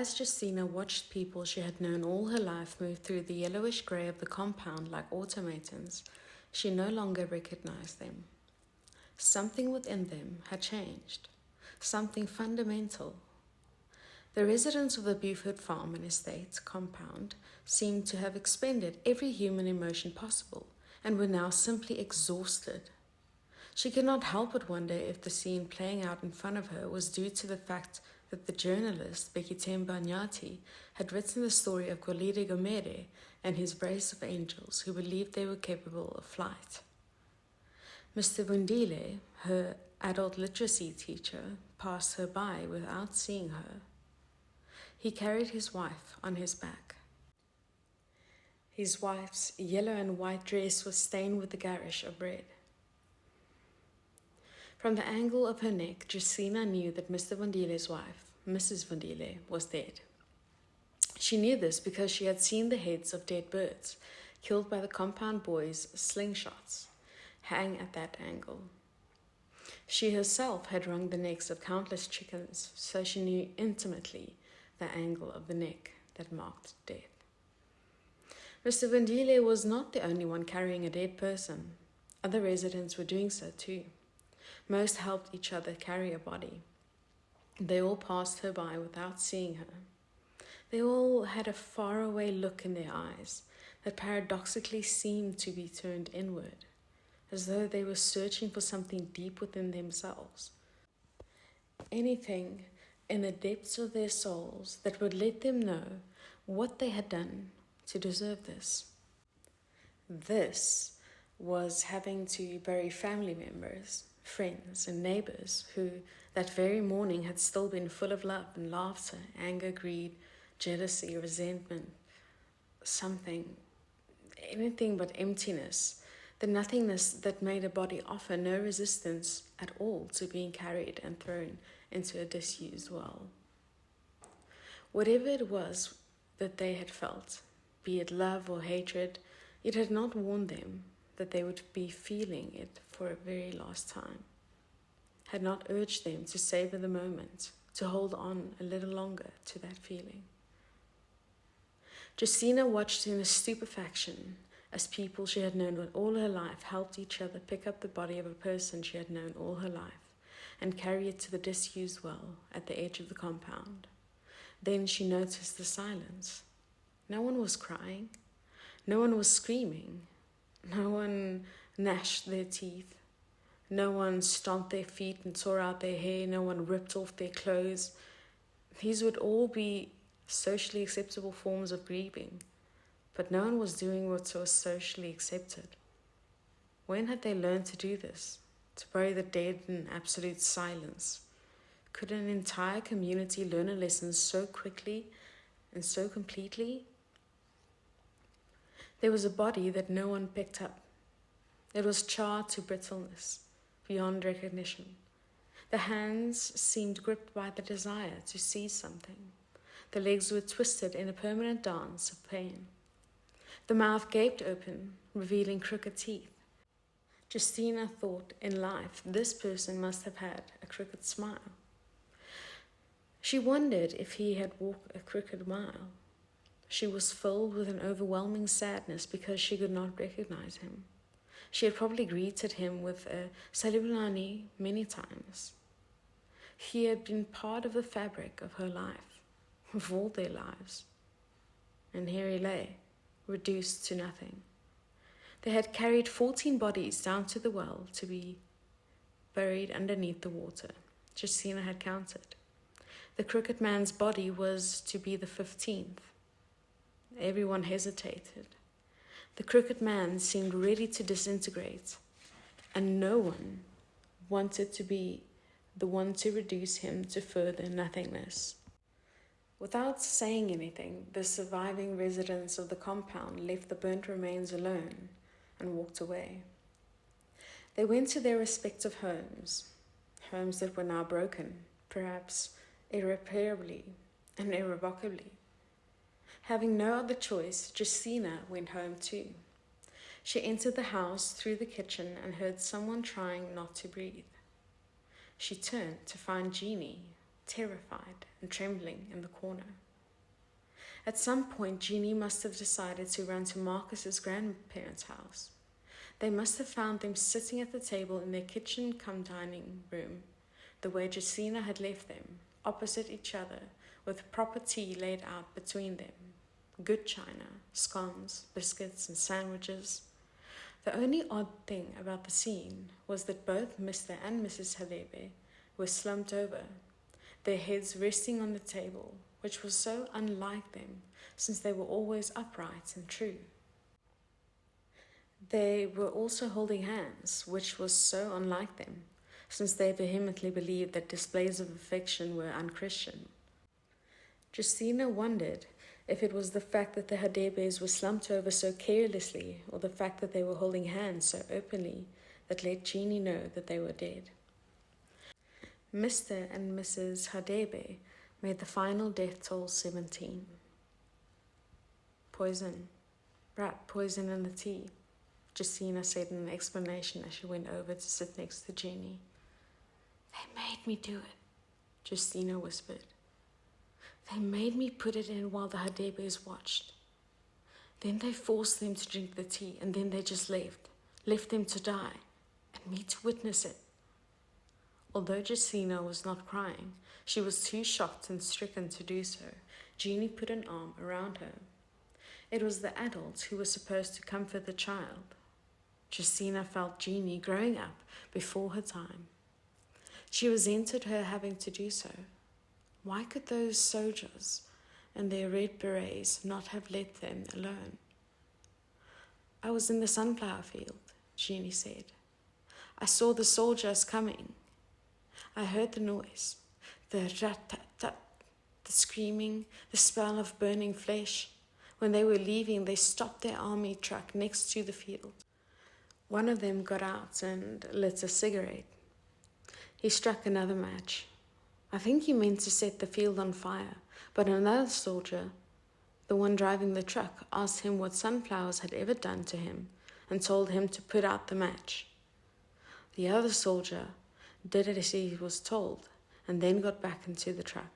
as Jestina watched people she had known all her life move through the yellowish grey of the compound like automatons, she no longer recognized them. Something within them had changed, something fundamental. The residents of the Buford farm and estate compound seemed to have expended every human emotion possible and were now simply exhausted. She could not help but wonder if the scene playing out in front of her was due to the fact that the journalist Bekitemba Nyati had written the story of Golide Gomere and his race of angels who believed they were capable of flight. Mr. Bundile, her adult literacy teacher, passed her by without seeing her. He carried his wife on his back. His wife's yellow and white dress was stained with the garish of red. From the angle of her neck, Jestina knew that Mr. Bundile's wife, Mrs. Bundile, was dead. She knew this because she had seen the heads of dead birds, killed by the compound boys' slingshots, hang at that angle. She herself had wrung the necks of countless chickens, so she knew intimately the angle of the neck that marked death. Mr. Bundile was not the only one carrying a dead person. Other residents were doing so too. Most helped each other carry a body. They all passed her by without seeing her. They all had a faraway look in their eyes that paradoxically seemed to be turned inward, as though they were searching for something deep within themselves. Anything in the depths of their souls that would let them know what they had done to deserve this. This was having to bury family members, friends and neighbors who that very morning had still been full of love and laughter, anger, greed, jealousy, resentment, anything but emptiness, the nothingness that made a body offer no resistance at all to being carried and thrown into a disused well. Whatever it was that they had felt, be it love or hatred, it had not warned them that they would be feeling it for a very last time, had not urged them to savor the moment, to hold on a little longer to that feeling. Jestina watched in a stupefaction as people she had known all her life helped each other pick up the body of a person she had known all her life and carry it to the disused well at the edge of the compound. Then she noticed the silence. No one was crying. No one was screaming. No one gnashed their teeth. No one stomped their feet and tore out their hair. No one ripped off their clothes. These would all be socially acceptable forms of grieving, but no one was doing what was socially accepted. When had they learned to do this? To bury the dead in absolute silence? Could an entire community learn a lesson so quickly and so completely? There was a body that no one picked up. It was charred to brittleness, beyond recognition. The hands seemed gripped by the desire to seize something. The legs were twisted in a permanent dance of pain. The mouth gaped open, revealing crooked teeth. Jestina thought, in life, this person must have had a crooked smile. She wondered if he had walked a crooked mile. She was filled with an overwhelming sadness because she could not recognize him. She had probably greeted him with a salubulani many times. He had been part of the fabric of her life, of all their lives. And here he lay, reduced to nothing. They had carried 14 bodies down to the well to be buried underneath the water. Jestina had counted. The crooked man's body was to be the 15th. Everyone hesitated. The crooked man seemed ready to disintegrate, and no one wanted to be the one to reduce him to further nothingness. Without saying anything, the surviving residents of the compound left the burnt remains alone and walked away. They went to their respective homes that were now broken, perhaps irreparably and irrevocably. Having no other choice, Jestina went home too. She entered the house through the kitchen and heard someone trying not to breathe. She turned to find Jeannie, terrified and trembling in the corner. At some point, Jeannie must have decided to run to Marcus's grandparents' house. They must have found them sitting at the table in their kitchen-cum-dining room, the way Jestina had left them, opposite each other, with proper tea laid out between them. Good china, scones, biscuits, and sandwiches. The only odd thing about the scene was that both Mr. and Mrs. Hadebe were slumped over, their heads resting on the table, which was so unlike them, since they were always upright and true. They were also holding hands, which was so unlike them, since they vehemently believed that displays of affection were unchristian. Jestina wondered if it was the fact that the Hadebes were slumped over so carelessly, or the fact that they were holding hands so openly, that let Jeannie know that they were dead. Mr. and Mrs. Hadebe made the final death toll 17. Poison. Rat poison in the tea, Jestina said in an explanation as she went over to sit next to Jeannie. They made me do it, Jestina whispered. They made me put it in while the Hadebes watched. Then they forced them to drink the tea, and then they just left them to die, and me to witness it. Although Jestina was not crying, she was too shocked and stricken to do so. Jeannie put an arm around her. It was the adults who were supposed to comfort the child. Jestina felt Jeannie growing up before her time. She resented her having to do so. Why could those soldiers and their red berets not have let them alone? I was in the sunflower field, Jeannie said. I saw the soldiers coming. I heard the noise, the rat-tat-tat, the screaming, the smell of burning flesh. When they were leaving, they stopped their army truck next to the field. One of them got out and lit a cigarette. He struck another match. I think he meant to set the field on fire, but another soldier, the one driving the truck, asked him what sunflowers had ever done to him and told him to put out the match. The other soldier did as he was told and then got back into the truck.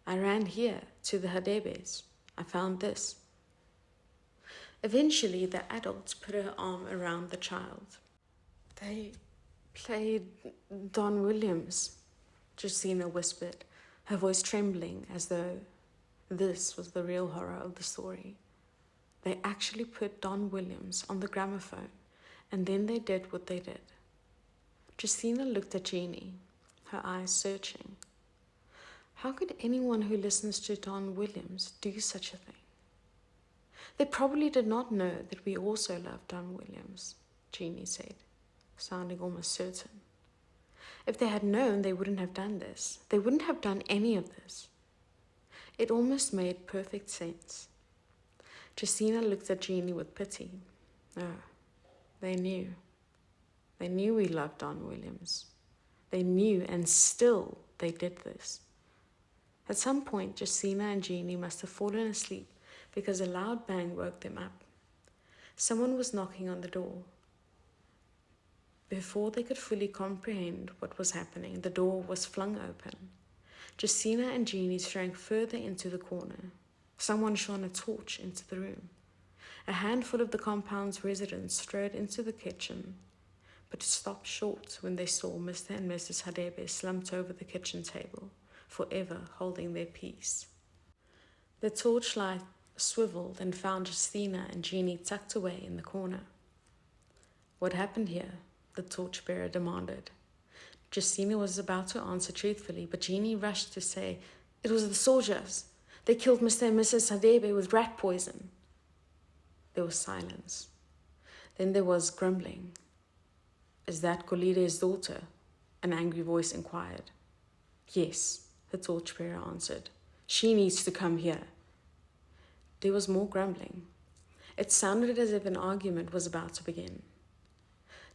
I ran here to the Hadebes. I found this. Eventually, the adults put her arm around the child. They played Don Williams, Jestina whispered, her voice trembling as though this was the real horror of the story. They actually put Don Williams on the gramophone, and then they did what they did. Jestina looked at Jeannie, her eyes searching. How could anyone who listens to Don Williams do such a thing? They probably did not know that we also love Don Williams, Jeannie said, sounding almost certain. If they had known, they wouldn't have done this. They wouldn't have done any of this. It almost made perfect sense. Jestina looked at Jeannie with pity. Oh, they knew. They knew we loved Don Williams. They knew, and still they did this. At some point, Jestina and Jeannie must have fallen asleep because a loud bang woke them up. Someone was knocking on the door. Before they could fully comprehend what was happening, the door was flung open. Jestina and Jeannie shrank further into the corner. Someone shone a torch into the room. A handful of the compound's residents strode into the kitchen, but stopped short when they saw Mr. and Mrs. Hadebe slumped over the kitchen table, forever holding their peace. The torchlight swiveled and found Jestina and Jeannie tucked away in the corner. What happened here? The torchbearer demanded. Jestina was about to answer truthfully, but Jeannie rushed to say, It was the soldiers. They killed Mr. and Mrs. Hadebe with rat poison. There was silence. Then there was grumbling. Is that Kolide's daughter? An angry voice inquired. Yes, the torchbearer answered. She needs to come here. There was more grumbling. It sounded as if an argument was about to begin.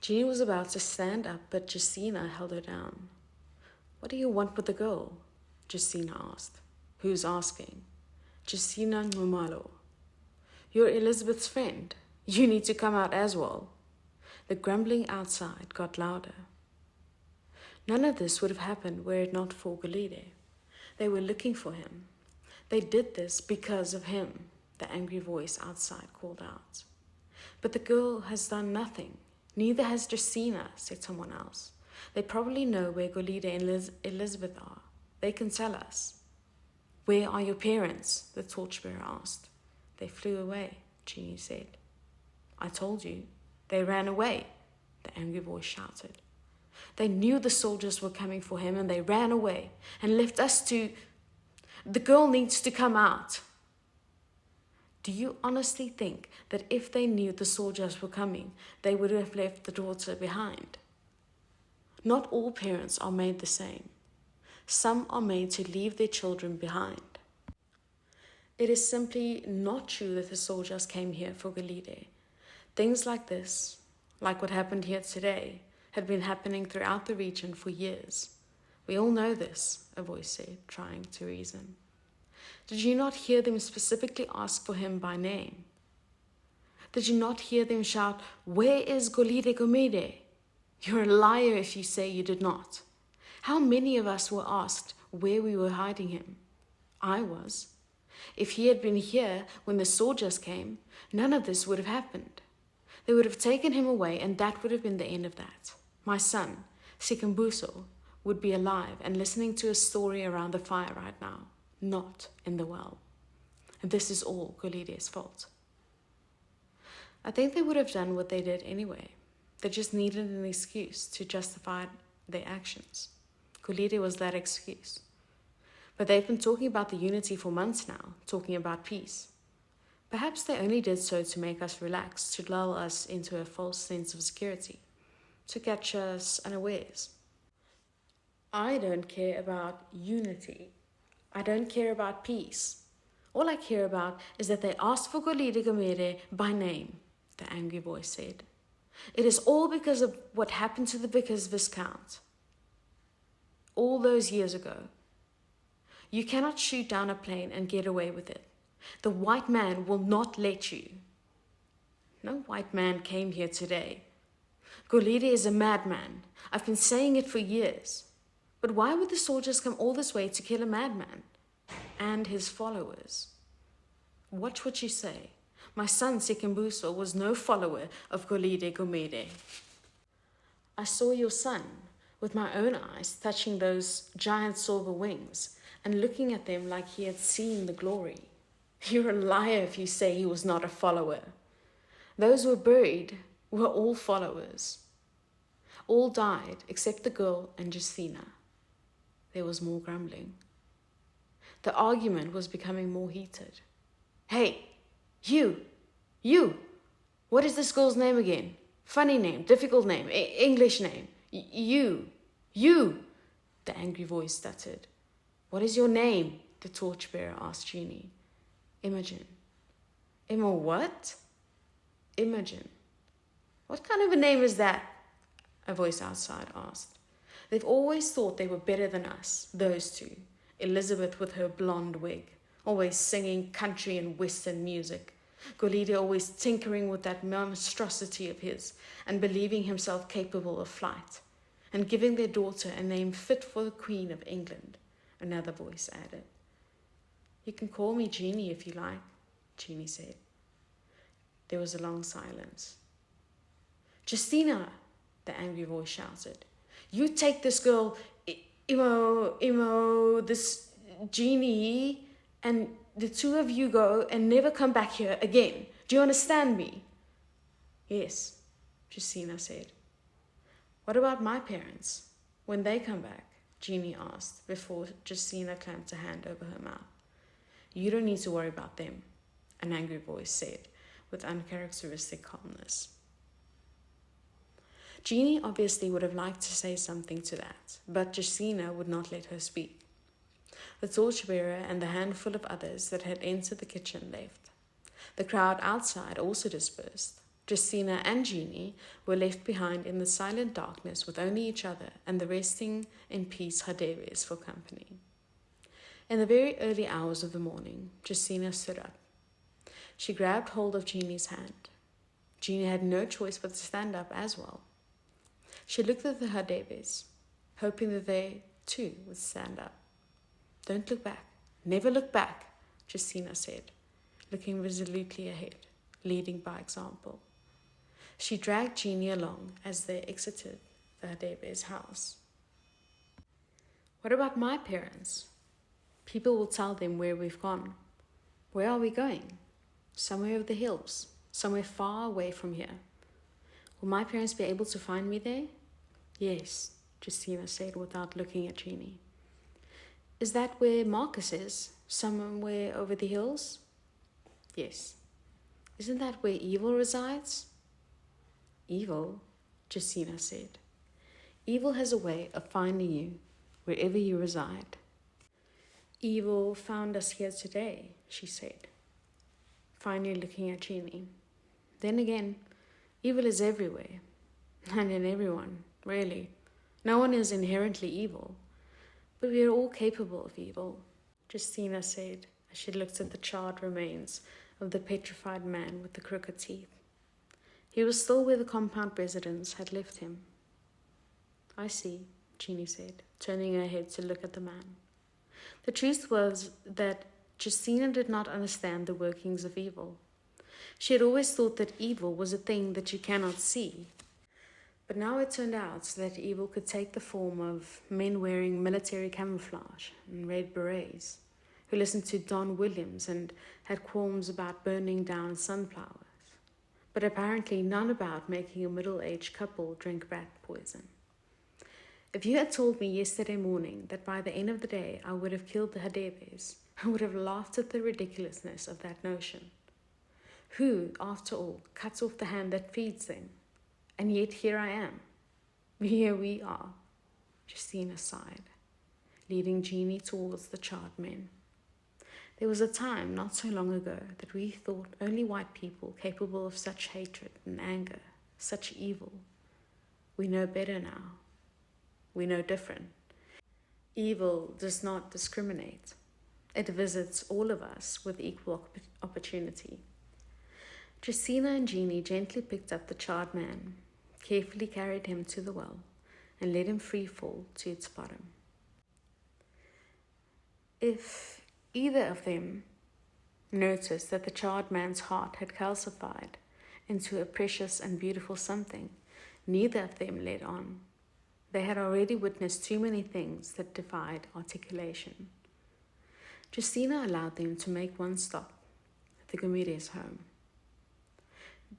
Jeannie was about to stand up, but Jestina held her down. What do you want with the girl? Jestina asked. Who's asking? Jestina Ngumalo. You're Elizabeth's friend. You need to come out as well. The grumbling outside got louder. None of this would have happened were it not for Golide. They were looking for him. They did this because of him, the angry voice outside called out. But the girl has done nothing. Neither has Jestina, said someone else. They probably know where Golide and Elizabeth are. They can tell us. Where are your parents? The torchbearer asked. They flew away, Jeannie said. I told you. They ran away, the angry voice shouted. They knew the soldiers were coming for him and they ran away and left us to... The girl needs to come out. Do you honestly think that if they knew the soldiers were coming, they would have left the daughter behind? Not all parents are made the same. Some are made to leave their children behind. It is simply not true that the soldiers came here for Golide. Things like this, like what happened here today, had been happening throughout the region for years. We all know this, a voice said, trying to reason. Did you not hear them specifically ask for him by name? Did you not hear them shout, Where is Golide Gomede? You're a liar if you say you did not. How many of us were asked where we were hiding him? I was. If he had been here when the soldiers came, none of this would have happened. They would have taken him away and that would have been the end of that. My son, Sikambuso, would be alive and listening to a story around the fire right now, not in the well. And this is all Golide's fault. I think they would have done what they did anyway. They just needed an excuse to justify their actions. Golide was that excuse. But they've been talking about the unity for months now, talking about peace. Perhaps they only did so to make us relax, to lull us into a false sense of security, to catch us unawares. I don't care about unity. I don't care about peace. All I care about is that they asked for Golide Gomede by name, the angry voice said. It is all because of what happened to the vicar's viscount all those years ago. You cannot shoot down a plane and get away with it. The white man will not let you. No white man came here today. Golide is a madman. I've been saying it for years. But why would the soldiers come all this way to kill a madman and his followers? Watch what you say. My son Sikambuso was no follower of Golide Gomede. I saw your son with my own eyes touching those giant silver wings and looking at them like he had seen the glory. You're a liar if you say he was not a follower. Those who were buried were all followers. All died except the girl and Jestina. There was more grumbling. The argument was becoming more heated. Hey, you, what is this girl's name again? Funny name, difficult name, English name. You, the angry voice stuttered. What is your name? The torchbearer asked Jeannie. Imogen. Emma what? Imogen. What kind of a name is that? A voice outside asked. They've always thought they were better than us, those two. Elizabeth with her blonde wig, always singing country and western music. Golide always tinkering with that monstrosity of his and believing himself capable of flight, and giving their daughter a name fit for the Queen of England, another voice added. You can call me Jeannie if you like, Jeannie said. There was a long silence. Jestina, the angry voice shouted. You take this girl, this Jeannie, and the two of you go and never come back here again. Do you understand me? Yes, Jestina said. What about my parents? When they come back, Jeannie asked before Jestina clamped a hand over her mouth. You don't need to worry about them, an angry voice said with uncharacteristic calmness. Jeannie obviously would have liked to say something to that, but Jestina would not let her speak. The torchbearer and the handful of others that had entered the kitchen left. The crowd outside also dispersed. Jestina and Jeannie were left behind in the silent darkness with only each other and the resting in peace Hadebes for company. In the very early hours of the morning, Jestina stood up. She grabbed hold of Jeannie's hand. Jeannie had no choice but to stand up as well. She looked at the Hadebes, hoping that they, too, would stand up. Don't look back. Never look back, Jestina said, looking resolutely ahead, leading by example. She dragged Jeannie along as they exited the Hadebe's house. What about my parents? People will tell them where we've gone. Where are we going? Somewhere over the hills, somewhere far away from here. Will my parents be able to find me there? Yes, Jestina said without looking at Jeannie. Is that where Marcus is? Somewhere over the hills? Yes. Isn't that where evil resides? Evil, Jestina said. Evil has a way of finding you wherever you reside. Evil found us here today, she said, finally looking at Jeannie. Then again, evil is everywhere, and in everyone, really. No one is inherently evil, but we are all capable of evil, Jestina said as she looked at the charred remains of the petrified man with the crooked teeth. He was still where the compound residents had left him. I see, Jeannie said, turning her head to look at the man. The truth was that Jestina did not understand the workings of evil. She had always thought that evil was a thing that you cannot see. But now it turned out that evil could take the form of men wearing military camouflage and red berets, who listened to Don Williams and had qualms about burning down sunflowers, but apparently none about making a middle-aged couple drink rat poison. If you had told me yesterday morning that by the end of the day I would have killed the Hadebes, I would have laughed at the ridiculousness of that notion. Who, after all, cuts off the hand that feeds them? And yet here I am. Here we are, Jestina sighed, leading Jeannie towards the charred men. There was a time not so long ago that we thought only white people capable of such hatred and anger, such evil. We know better now. We know different. Evil does not discriminate. It visits all of us with equal opportunity. Jestina and Jeannie gently picked up the charred man, carefully carried him to the well, and let him free fall to its bottom. If either of them noticed that the charred man's heart had calcified into a precious and beautiful something, neither of them led on. They had already witnessed too many things that defied articulation. Jestina allowed them to make one stop at the Gomides' home.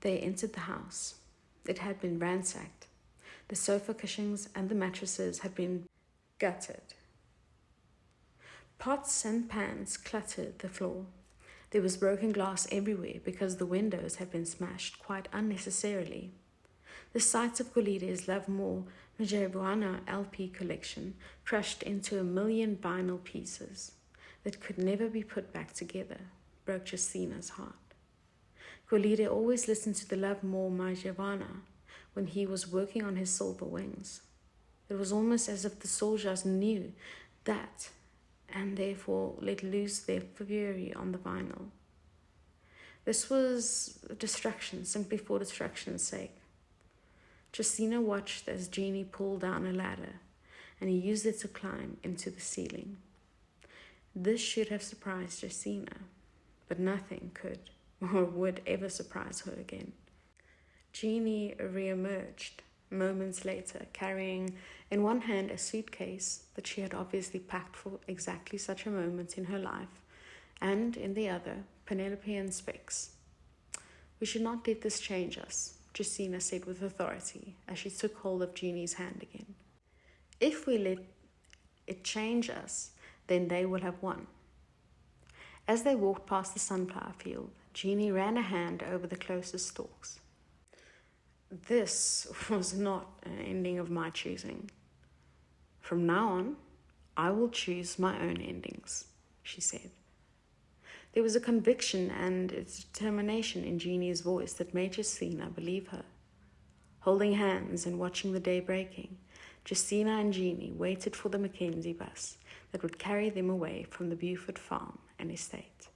They entered the house. It had been ransacked. The sofa cushions and the mattresses had been gutted. Pots and pans cluttered the floor. There was broken glass everywhere because the windows had been smashed quite unnecessarily. The sights of Golide's Love More Majebuana LP collection crushed into 1,000,000 vinyl pieces that could never be put back together broke Jestina's heart. Golide always listened to the Love More Majebuana when he was working on his silver wings. It was almost as if the soldiers knew that and therefore let loose their fury on the vinyl. This was destruction simply for destruction's sake. Jestina watched as Jeannie pulled down a ladder and he used it to climb into the ceiling. This should have surprised Jestina, but nothing could or would ever surprise her again. Jeannie re-emerged moments later, carrying in one hand a suitcase that she had obviously packed for exactly such a moment in her life, and in the other, Penelope and Specs. We should not let this change us, Jestina said with authority as she took hold of Jeannie's hand again. If we let it change us, then they will have won. As they walked past the sunflower field, Jeannie ran a hand over the closest stalks. This was not an ending of my choosing. From now on, I will choose my own endings, she said. There was a conviction and a determination in Jeannie's voice that made Jestina believe her. Holding hands and watching the day breaking, Jestina and Jeannie waited for the Mackenzie bus that would carry them away from the Beaufort farm and estate.